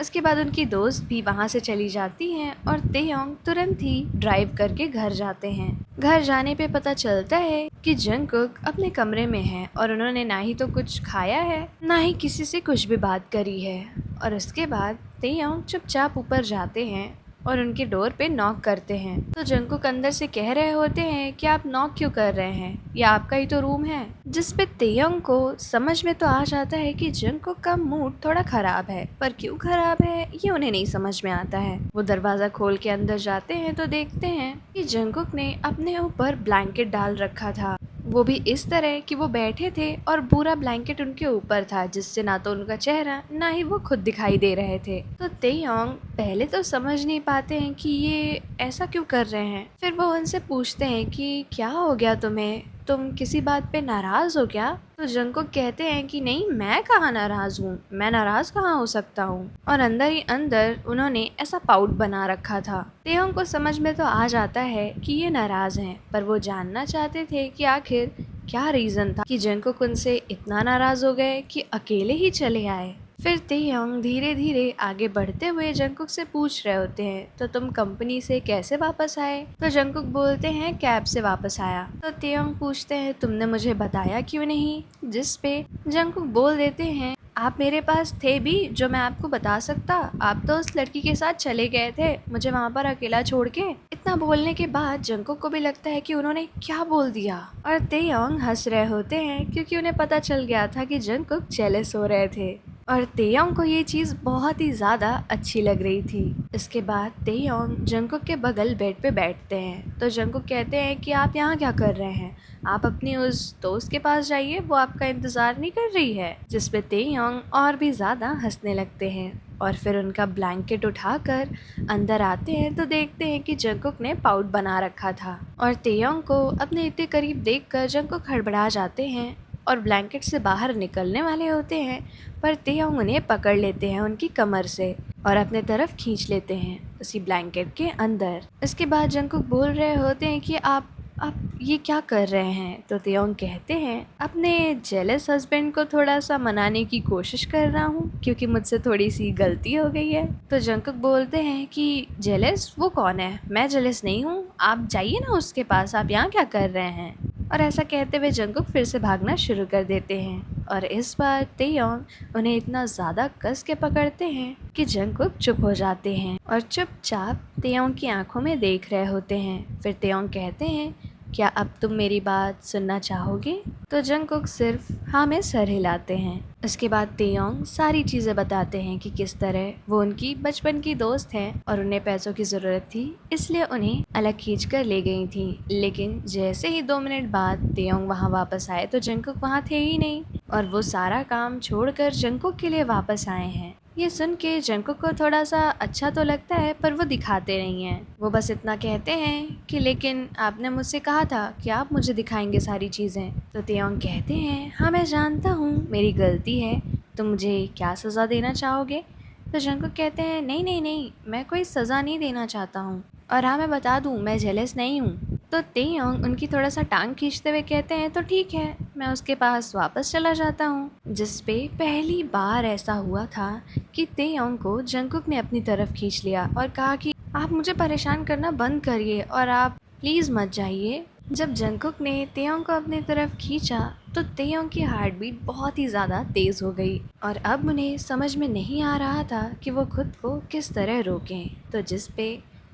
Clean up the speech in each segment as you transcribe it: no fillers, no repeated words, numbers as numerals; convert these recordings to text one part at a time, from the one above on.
उसके बाद उनकी दोस्त भी वहाँ से चली जाती हैं और तेयोंग तुरंत ही ड्राइव करके घर जाते हैं। घर जाने पे पता चलता है कि जंगकुक अपने कमरे में है और उन्होंने ना ही तो कुछ खाया है ना ही किसी से कुछ भी बात करी है। और उसके बाद तेयोंग चुपचाप ऊपर जाते हैं और उनके डोर पे नॉक करते हैं। तो जंगकुक अंदर से कह रहे होते हैं कि आप नॉक क्यों कर रहे हैं, ये आपका ही तो रूम है। जिस पे तेयोंग को समझ में तो आ जाता है कि जंगकुक का मूड थोड़ा खराब है, पर क्यों खराब है ये उन्हें नहीं समझ में आता है। वो दरवाजा खोल के अंदर जाते हैं तो देखते हैं कि जंगकुक ने अपने ऊपर ब्लैंकेट डाल रखा था, वो भी इस तरह कि वो बैठे थे और पूरा ब्लैंकेट उनके ऊपर था, जिससे ना तो उनका चेहरा ना ही वो खुद दिखाई दे रहे थे। तो तेयोंग पहले तो समझ नहीं पाते हैं कि ये ऐसा क्यों कर रहे हैं। फिर वो उनसे पूछते हैं कि क्या हो गया तुम्हें, तुम किसी बात पे नाराज हो क्या। तो जंगकुक कहते हैं कि नहीं, मैं कहाँ नाराज हूँ, मैं नाराज कहाँ हो सकता हूँ। और अंदर ही अंदर उन्होंने ऐसा पाउट बना रखा था। तेयोंग को समझ में तो आ जाता है कि ये नाराज हैं, पर वो जानना चाहते थे कि आखिर क्या रीजन था कि जंगकुक उनसे इतना नाराज हो गए कि अकेले ही चले आए। फिर तेयोंग धीरे धीरे आगे बढ़ते हुए जंगकुक से पूछ रहे होते हैं, तो तुम कंपनी से कैसे वापस आए। तो जंगकुक बोलते हैं कैब से वापस आया। तो तेयोंग पूछते हैं तुमने मुझे बताया क्यों नहीं, जिस पे जंगकुक बोल देते हैं आप मेरे पास थे भी जो मैं आपको बता सकता, आप तो उस लड़की के साथ चले गए थे मुझे वहाँ पर अकेला छोड़ के। इतना बोलने के बाद जंगकुक को भी लगता है कि उन्होंने क्या बोल दिया, और तेयोंग हंस रहे होते हैं क्योंकि उन्हें पता चल गया था कि जंगकुक जेलस हो रहे थे और तेयोंग को ये चीज़ बहुत ही ज़्यादा अच्छी लग रही थी। इसके बाद तेयोंग जंगकुक के बगल बेड पे बैठते हैं। तो जंगकुक कहते हैं कि आप यहाँ क्या कर रहे हैं, आप अपनी उस दोस्त के पास जाइए, वो आपका इंतज़ार नहीं कर रही है। जिस पे तेयोंग और भी ज़्यादा हंसने लगते हैं और फिर उनका ब्लैंकेट उठाकर अंदर आते हैं तो देखते हैं कि जंगकुक ने पाउट बना रखा था। और तेयोंग को अपने इतने करीब देखकर जंगकुक हड़बड़ा जाते हैं और ब्लैंकेट से बाहर निकलने वाले होते हैं, पर तेयोंग उन्हें पकड़ लेते हैं उनकी कमर से और अपने तरफ खींच लेते हैं उसी ब्लैंकेट के अंदर। इसके बाद जंगकुक बोल रहे होते हैं कि आप ये क्या कर रहे हैं। तो तेयोंग कहते हैं अपने जेलस हस्बैंड को थोड़ा सा मनाने की कोशिश कर रहा हूँ क्योंकि मुझसे थोड़ी सी गलती हो गई है। तो जंगकुक बोलते हैं कि जेलस वो कौन है, मैं जेलस नहीं हूँ, आप जाइए ना उसके पास, आप यहाँ क्या कर रहे हैं। और ऐसा कहते हुए जंगकुक फिर से भागना शुरू कर देते हैं और इस बार तेयोंग उन्हें इतना ज़्यादा कस के पकड़ते हैं कि जंगकुक चुप हो जाते हैं और चुपचाप तेयोंग की आंखों में देख रहे होते हैं। फिर तेयोंग कहते हैं क्या अब तुम मेरी बात सुनना चाहोगे। तो जंगकुक सिर्फ हाँ में सर हिलाते हैं। उसके बाद तेयोंग सारी चीज़ें बताते हैं कि किस तरह वो उनकी बचपन की दोस्त हैं और उन्हें पैसों की ज़रूरत थी, इसलिए उन्हें अलग खींच कर ले गई थी। लेकिन जैसे ही 2 मिनट बाद तेयोंग वहाँ वापस आए तो जंगकुक वहाँ थे ही नहीं और वो सारा काम छोड़कर जंगकुक के लिए वापस आए हैं। ये सुन के जंगकुक को थोड़ा सा अच्छा तो लगता है, पर वो दिखाते नहीं हैं। वो बस इतना कहते हैं कि लेकिन आपने मुझसे कहा था कि आप मुझे दिखाएंगे सारी चीज़ें। तो तेयोंग कहते हैं हाँ मैं जानता हूँ मेरी गलती है, तो मुझे क्या सज़ा देना चाहोगे। तो जंगकुक कहते हैं नहीं नहीं नहीं, मैं कोई सज़ा नहीं देना चाहता हूँ, और हाँ मैं बता दूँ मैं जेलस नहीं हूँ। तो तेयोंग उनकी थोड़ा सा टांग खींचते हुए कहते हैं तो ठीक है, मैं उसके पास वापस चला जाता हूँ। जिस पे पहली बार ऐसा हुआ था कि तेयोंग को जंगकुक ने अपनी तरफ खींच लिया और कहा कि आप मुझे परेशान करना बंद करिए और आप प्लीज़ मत जाइए। जब जंगकुक ने तेयोंग को अपनी तरफ खींचा तो तेयोंग की हार्ट बीट बहुत ही ज़्यादा तेज़ हो गई और अब उन्हें समझ में नहीं आ रहा था कि वो खुद को किस तरह रोकें। तो जिस पे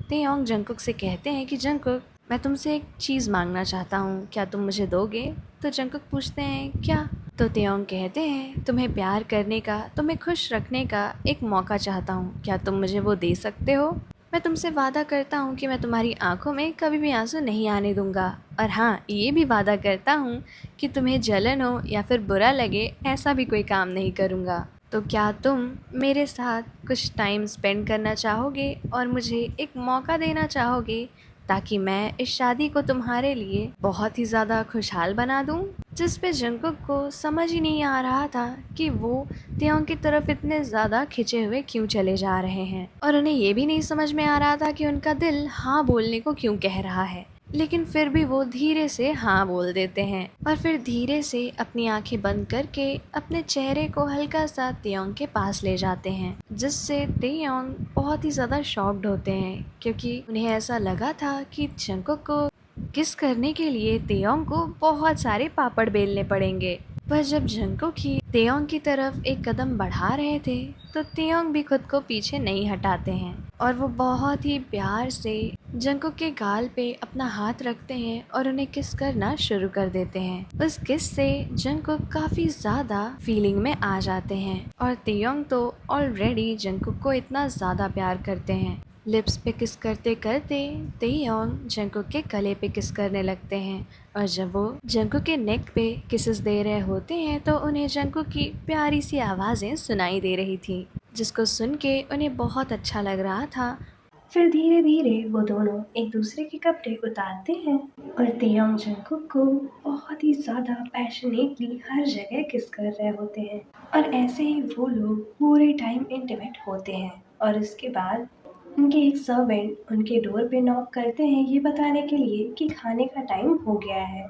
तेयोंग जंगकुक से कहते हैं कि जंगकुक मैं तुमसे एक चीज़ मांगना चाहता हूँ, क्या तुम मुझे दोगे। तो जंगकुक पूछते हैं क्या। तो तेयोंग कहते हैं तुम्हें प्यार करने का, तुम्हें खुश रखने का एक मौका चाहता हूँ, क्या तुम मुझे वो दे सकते हो। मैं तुमसे वादा करता हूँ कि मैं तुम्हारी आंखों में कभी भी आंसू नहीं आने दूंगा, और हाँ ये भी वादा करता हूँ कि तुम्हें जलन हो या फिर बुरा लगे ऐसा भी कोई काम नहीं करूँगा। तो क्या तुम मेरे साथ कुछ टाइम स्पेंड करना चाहोगे और मुझे एक मौका देना चाहोगे ताकि मैं इस शादी को तुम्हारे लिए बहुत ही ज़्यादा खुशहाल बना दूँ। जिस पे जंगकुक को समझ ही नहीं आ रहा था कि वो तेयोंग की तरफ इतने ज़्यादा खिंचे हुए क्यों चले जा रहे हैं, और उन्हें ये भी नहीं समझ में आ रहा था कि उनका दिल हाँ बोलने को क्यों कह रहा है। लेकिन फिर भी वो धीरे से हाँ बोल देते हैं और फिर धीरे से अपनी आंखें बंद करके अपने चेहरे को हल्का सा तेयोंग के पास ले जाते हैं, जिससे तेयोंग बहुत ही ज़्यादा शॉक्ड होते हैं क्योंकि उन्हें ऐसा लगा था कि जंगकुक को किस करने के लिए तेयोंग को बहुत सारे पापड़ बेलने पड़ेंगे। पर जब जंगकुक ही तेयोंग की तरफ एक कदम बढ़ा रहे थे तो तेयोंग भी खुद को पीछे नहीं हटाते हैं और वो बहुत ही प्यार से जंगकुक के गाल पे अपना हाथ रखते हैं और उन्हें किस करना शुरू कर देते हैं। उस किस से जंगकुक काफी ज्यादा फीलिंग में आ जाते हैं और तेयोंग तो ऑलरेडी जंगकुक को इतना ज्यादा प्यार करते हैं। लिप्स पे किस करते करते तेयोंग जंगकुक के गले पे किस करने लगते हैं और जब वो जंगकुक के नेक पे किसेस दे रहे होते हैं तो उन्हें जंगकुक की प्यारी सी आवाज़ें सुनाई दे रही थी, जिसको सुन के उन्हें बहुत अच्छा लग रहा था। फिर धीरे धीरे वो दोनों एक दूसरे के कपड़े उतारते हैं और तेयोंग जंगकुक को बहुत ही ज़्यादा पैशनेटली हर जगह किस कर रहे होते हैं और ऐसे ही वो लोग पूरे टाइम इंटीमेट होते हैं। और इसके बाद उनके एक सर्वेंट उनके डोर पे नॉक करते हैं ये बताने के लिए कि खाने का टाइम हो गया है,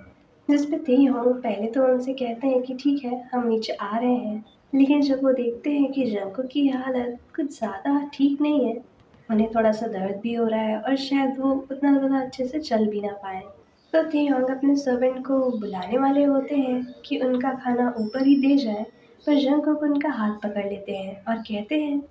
जिस पे तेयोंग पहले तो उनसे कहते हैं कि ठीक है हम नीचे आ रहे हैं, लेकिन जब वो देखते हैं कि जंगकुक की हालत कुछ ज़्यादा ठीक नहीं है, उन्हें थोड़ा सा दर्द भी हो रहा है और शायद वो उतना ज़्यादा अच्छे से चल भी ना पाए, तो तेयोंग अपने सर्वेंट को बुलाने वाले होते हैं कि उनका खाना ऊपर ही दे जाए, पर जंगकुक उनका हाथ पकड़ लेते हैं और कहते हैं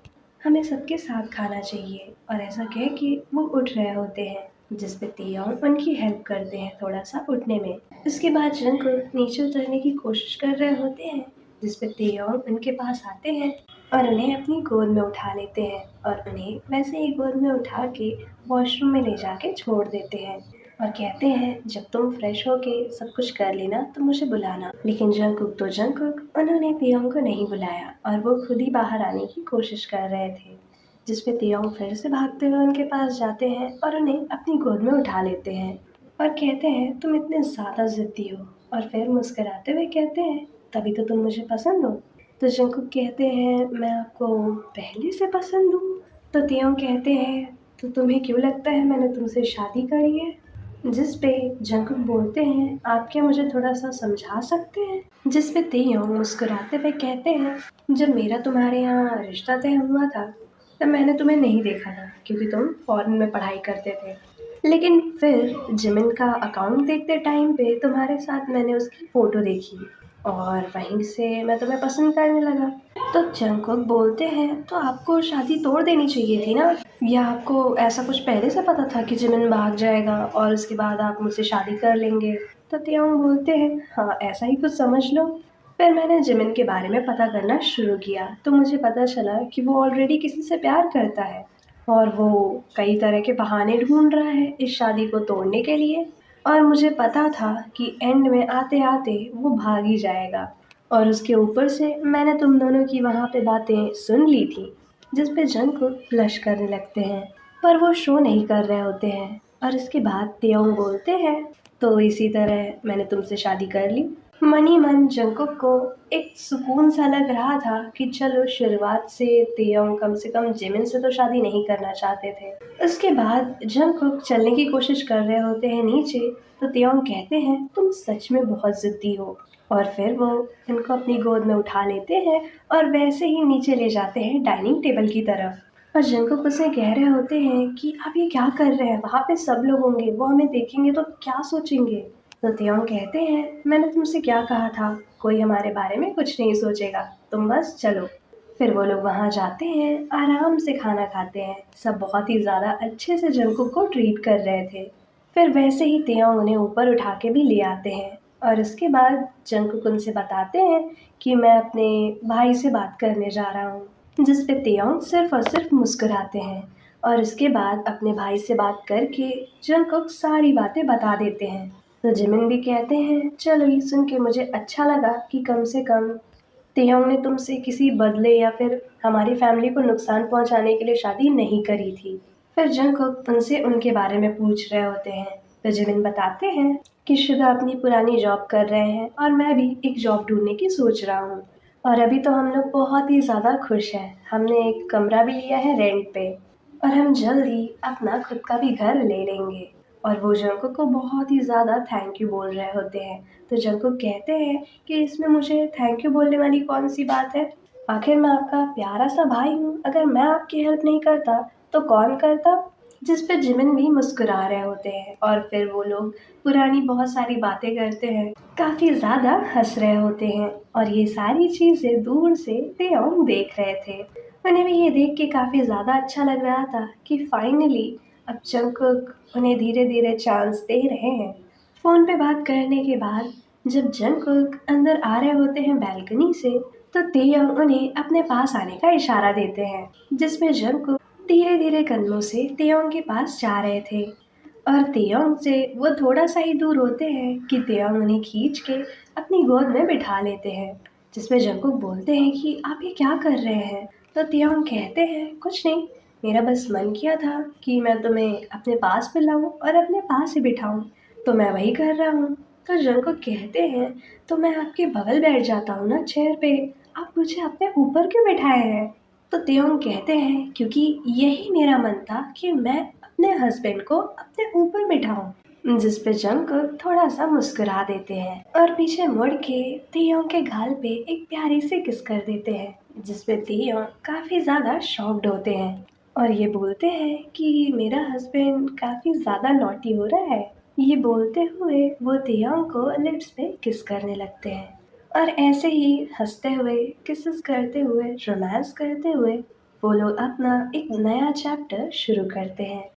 हमें सबके साथ खाना चाहिए, और ऐसा कह के वो उठ रहे होते हैं, जिस पे तेयोंग उनकी हेल्प करते हैं थोड़ा सा उठने में। इसके बाद जंगकुक नीचे उतरने की कोशिश कर रहे होते हैं, जिस पे तेयोंग उनके पास आते हैं और उन्हें अपनी गोद में उठा लेते हैं और उन्हें वैसे ही गोद में उठा के वॉशरूम में ले जाके छोड़ देते हैं और कहते हैं जब तुम फ्रेश होके सब कुछ कर लेना तो मुझे बुलाना। लेकिन जंगकुक उन्होंने तेयोंग को नहीं बुलाया और वो खुद ही बाहर आने की कोशिश कर रहे थे, जिस पे तेयोंग फिर से भागते हुए उनके पास जाते हैं और उन्हें अपनी गोद में उठा लेते हैं और कहते हैं तुम इतने ज़्यादा ज़िद्दी हो, और फिर मुस्कुराते हुए कहते हैं तभी तो तुम मुझे पसंद हो। तो जंगकुक कहते हैं मैं आपको पहले से पसंद हूँ। तो तेयोंग कहते हैं तो तुम्हें क्यों लगता है मैंने तुमसे शादी करी है, जिस पे जंगकुक बोलते हैं आप क्या मुझे थोड़ा सा समझा सकते हैं, जिस पे तेयोंग मुस्कुराते हुए कहते हैं जब मेरा तुम्हारे यहाँ रिश्ता तय हुआ था तब मैंने तुम्हें नहीं देखा था क्योंकि तुम फॉरेन में पढ़ाई करते थे, लेकिन फिर जिमिन का अकाउंट देखते टाइम पे तुम्हारे साथ मैंने उसकी फ़ोटो देखी और वहीं से मैं तुम्हें पसंद करने लगा। तो जंगकुक बोलते हैं तो आपको शादी तोड़ देनी चाहिए थी ना, या आपको ऐसा कुछ पहले से पता था कि जिमिन भाग जाएगा और उसके बाद आप मुझसे शादी कर लेंगे। तो तेयोंग बोलते हैं हाँ ऐसा ही कुछ समझ लो। फिर मैंने जिमिन के बारे में पता करना शुरू किया तो मुझे पता चला कि वो ऑलरेडी किसी से प्यार करता है और वो कई तरह के बहाने ढूंढ रहा है इस शादी को तोड़ने के लिए, और मुझे पता था कि एंड में आते आते वो भाग ही जाएगा। और उसके ऊपर से मैंने तुम दोनों की वहाँ पे बातें सुन ली थी, जिस पे जंगकुक ब्लश करने लगते हैं, पर वो शो नहीं कर रहे होते हैं। और इसके बाद तेयोंग बोलते हैं तो इसी तरह मैंने तुमसे शादी कर ली। मन ही मन जंगकुक को एक सुकून सा लग रहा था कि चलो शुरुआत से तेयोंग कम से कम जिमिन से तो शादी नहीं करना चाहते थे। उसके बाद जंगकुक चलने की कोशिश कर रहे होते हैं नीचे, तो तेयोंग कहते हैं तुम सच में बहुत जिद्दी हो, और फिर वो इनको अपनी गोद में उठा लेते हैं और वैसे ही नीचे ले जाते हैं डाइनिंग टेबल की तरफ। और जंगकुक उसे कह रहे होते हैं कि आप ये क्या कर रहे हैं, वहाँ पे सब लोग होंगे, वो हमें देखेंगे तो क्या सोचेंगे। तो तेयोंग कहते हैं मैंने तुमसे क्या कहा था, कोई हमारे बारे में कुछ नहीं सोचेगा, तुम बस चलो। फिर वो लोग वहाँ जाते हैं, आराम से खाना खाते हैं, सब बहुत ही ज़्यादा अच्छे से जंगकुक को ट्रीट कर रहे थे। फिर वैसे ही तेयोंग उन्हें ऊपर उठा के भी ले आते हैं और इसके बाद जंगकुक उनसे बताते हैं कि मैं अपने भाई से बात करने जा रहा हूँ, जिस पे तेयोंग सिर्फ और सिर्फ मुस्कुराते हैं और इसके बाद अपने भाई से बात करके जंगकुक सारी बातें बता देते हैं। तो जिमिन भी कहते हैं चलो ये सुन के मुझे अच्छा लगा कि कम से कम तेयोंग ने तुमसे किसी बदले या फिर हमारी फैमिली को नुकसान पहुंचाने के लिए शादी नहीं करी थी। फिर जंगकुक उनसे उनके बारे में पूछ रहे होते हैं, तो जिमिन बताते हैं कि शुगा अपनी पुरानी जॉब कर रहे हैं और मैं भी एक जॉब ढूंढने की सोच रहा हूँ, और अभी तो हम लोग बहुत ही ज़्यादा खुश हैं, हमने एक कमरा भी लिया है रेंट पे और हम जल्द ही अपना खुद का भी घर ले लेंगे। और वो जंगकुक को बहुत ही ज़्यादा थैंक यू बोल रहे होते हैं। तो जंगकुक कहते हैं कि इसमें मुझे थैंक यू बोलने वाली कौन सी बात है, आखिर मैं आपका प्यारा सा भाई हूँ, अगर मैं आपकी हेल्प नहीं करता तो कौन करता। जिस पे जिमिन भी मुस्कुरा रहे होते हैं और फिर वो लोग पुरानी बहुत सारी बातें करते हैं, काफ़ी ज़्यादा हंस रहे होते हैं। और ये सारी चीज़ें दूर से तेओंग देख रहे थे। उन्हें भी ये देख के काफ़ी ज़्यादा अच्छा लग रहा था कि फाइनली अब जंगकुक उन्हें धीरे धीरे चांस दे रहे हैं। फ़ोन पे बात करने के बाद जब जंगकुक अंदर आ रहे होते हैं बैल्कनी से, तो तेयोंग उन्हें अपने पास आने का इशारा देते हैं, जिसमें जंगकुक धीरे धीरे कदमों से तेयोंग के पास जा रहे थे। और तेयोंग से वो थोड़ा सा ही दूर होते हैं कि तेयोंग उन्हें खींच के अपनी गोद में बिठा लेते हैं, जिसमें जंगकुक बोलते हैं कि आप ये क्या कर रहे हैं। तो तेयोंग कहते हैं कुछ नहीं, मेरा बस मन किया था कि मैं तुम्हें अपने पास बुलाऊं और अपने पास ही बिठाऊं, तो मैं वही कर रहा हूँ। तो जंगकुक कहते हैं तो मैं आपके बगल बैठ जाता हूँ ना चेयर पे, आप मुझे अपने ऊपर क्यों बिठाए हैं। तो तेयोंग कहते हैं क्योंकि यही मेरा मन था कि मैं अपने हस्बैंड को अपने ऊपर बिठाऊं। जिस पे जंगकुक थोड़ा सा मुस्कुरा देते हैं और पीछे मुड़ के तेयोंग के गाल पे एक प्यारी सी किस कर देते हैं, जिसपे तेयोंग काफी ज्यादा शॉक्ड होते हैं और ये बोलते हैं कि मेरा हस्बैंड काफी ज्यादा नॉटी हो रहा है। ये बोलते हुए वो तेयोंग को लिप्स पे किस करने लगते हैं और ऐसे ही हंसते हुए, किसेस करते हुए, रोमांस करते हुए वो लोग अपना एक नया चैप्टर शुरू करते हैं।